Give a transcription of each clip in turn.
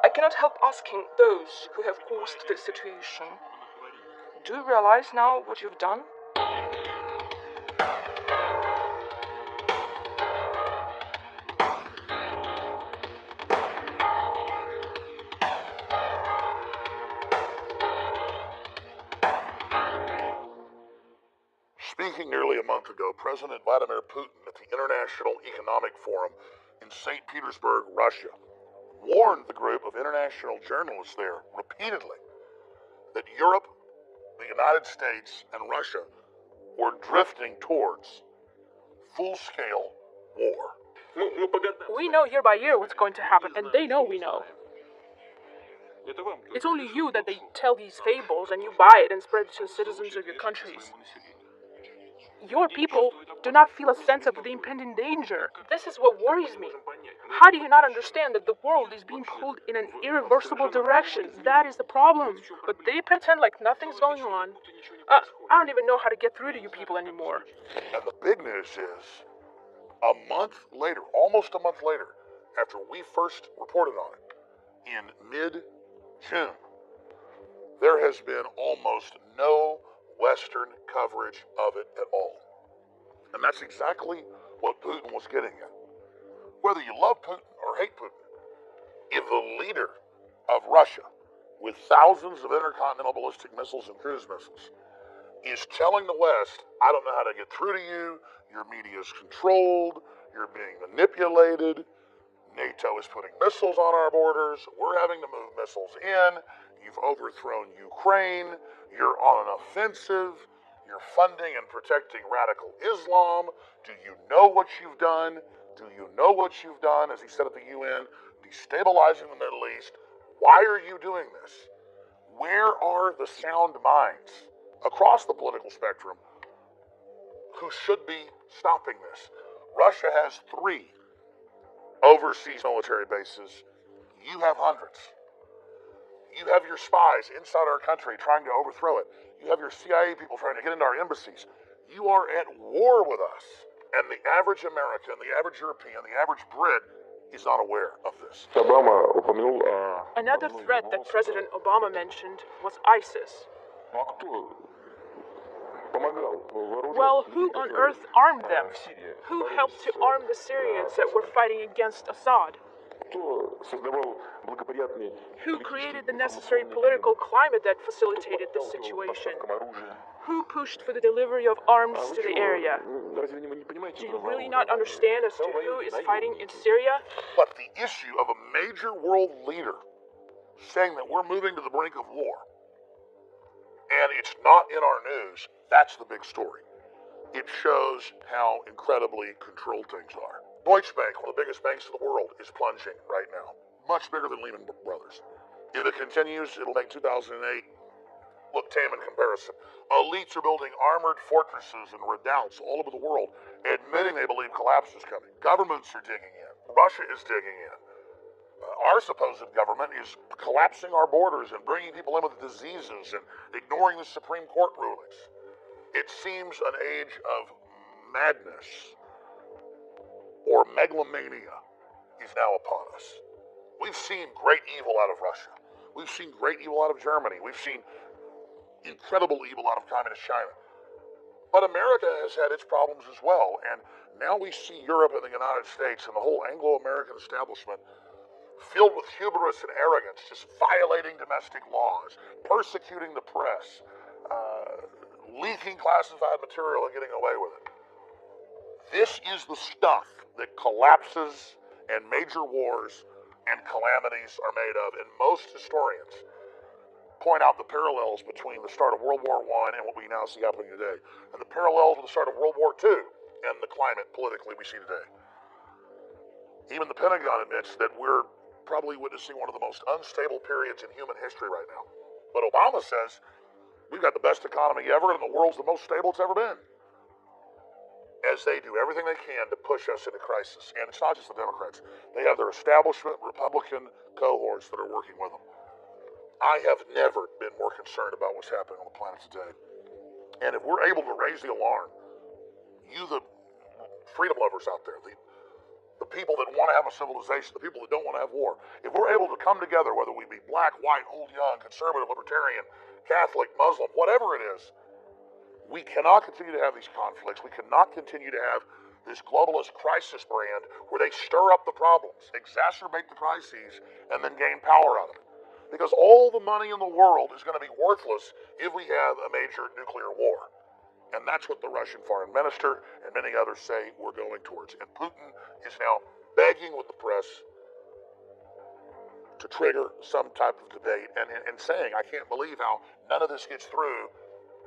I cannot help asking those who have caused this situation. Do you realize now what you've done? Speaking nearly a month ago, President Vladimir Putin at the International Economic Forum in St. Petersburg, Russia, warned the group of international journalists there repeatedly that Europe, the United States, and Russia were drifting towards full-scale war. We know year by year what's going to happen, and they know we know. It's only you that they tell these fables, and you buy it and spread it to the citizens of your countries. Your people do not feel a sense of the impending danger. This is what worries me. How do you not understand that the world is being pulled in an irreversible direction? That is the problem. But they pretend like nothing's going on. I don't even know how to get through to you people anymore. And the big news is, a month later, almost a month later, after we first reported on it, in mid-June, there has been almost no Western coverage of it at all. And that's exactly what Putin was getting at. Whether you love Putin or hate Putin, if the leader of Russia, with thousands of intercontinental ballistic missiles and cruise missiles, is telling the West, I don't know how to get through to you, your media is controlled, you're being manipulated, NATO is putting missiles on our borders, we're having to move missiles in, you've overthrown Ukraine, you're on an offensive, you're funding and protecting radical Islam, do you know what you've done? Do you know what you've done, as he said at the UN, destabilizing the Middle East? Why are you doing this? Where are the sound minds across the political spectrum who should be stopping this? Russia has 3 overseas military bases. You have hundreds. You have your spies inside our country trying to overthrow it. You have your CIA people trying to get into our embassies. You are at war with us. And the average American, the average European, the average Brit is not aware of this. Another threat that President Obama mentioned was ISIS. Well, who on earth armed them? Who helped to arm the Syrians that were fighting against Assad? Who created the necessary political climate that facilitated this situation? Who pushed for the delivery of arms to the area? Do you really not understand as to who is fighting in Syria? But the issue of a major world leader saying that we're moving to the brink of war, and it's not in our news, that's the big story. It shows how incredibly controlled things are. Deutsche Bank, one of the biggest banks in the world, is plunging right now. Much bigger than Lehman Brothers. If it continues, it'll make 2008 look tame in comparison. Elites are building armored fortresses and redoubts all over the world, admitting they believe collapse is coming. Governments are digging in. Russia is digging in. Our supposed government is collapsing our borders and bringing people in with diseases and ignoring the Supreme Court rulings. It seems an age of madness or megalomania is now upon us. We've seen great evil out of Russia. We've seen great evil out of Germany. We've seen incredible evil out of communist China. But America has had its problems as well, and now we see Europe and the United States and the whole Anglo-American establishment filled with hubris and arrogance, just violating domestic laws, persecuting the press, leaking classified material and getting away with it. This is the stuff that collapses and major wars and calamities are made of, and most historians point out the parallels between the start of World War I and what we now see happening today, and the parallels with the start of World War II and the climate politically we see today. Even the Pentagon admits that we're probably witnessing one of the most unstable periods in human history right now. But Obama says we've got the best economy ever and the world's the most stable it's ever been. As they do everything they can to push us into crisis. And it's not just the Democrats. They have their establishment Republican cohorts that are working with them. I have never been more concerned about what's happening on the planet today. And if we're able to raise the alarm, you the freedom lovers out there, the the people that want to have a civilization, the people that don't want to have war. If we're able to come together, whether we be black, white, old, young, conservative, libertarian, Catholic, Muslim, whatever it is, we cannot continue to have these conflicts. We cannot continue to have this globalist crisis brand where they stir up the problems, exacerbate the crises, and then gain power out of it. Because all the money in the world is going to be worthless if we have a major nuclear war. And that's what the Russian foreign minister and many others say we're going towards. And Putin is now begging with the press to trigger some type of debate and saying, I can't believe how none of this gets through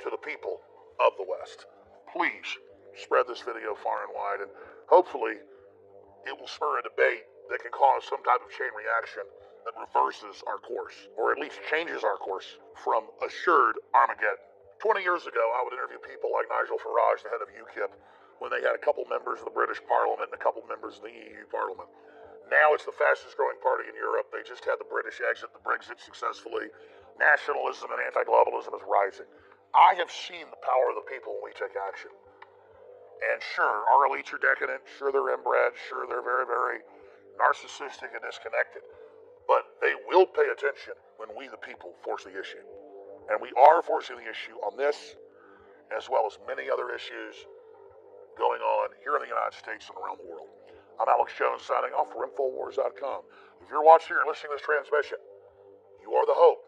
to the people of the West. Please spread this video far and wide, and hopefully it will spur a debate that can cause some type of chain reaction that reverses our course, or at least changes our course from assured Armageddon. 20 years ago, I would interview people like Nigel Farage, the head of UKIP, when they had a couple members of the British Parliament and a couple members of the EU Parliament. Now it's the fastest growing party in Europe. They just had the British exit the Brexit successfully. Nationalism and anti-globalism is rising. I have seen the power of the people when we take action. And sure, our elites are decadent. Sure, they're inbred. Sure, they're very, very narcissistic and disconnected. But they will pay attention when we, the people, force the issue. And we are forcing the issue on this, as well as many other issues going on here in the United States and around the world. I'm Alex Jones signing off for Infowars.com. If you're watching or listening to this transmission, you are the hope.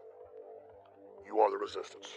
You are the resistance.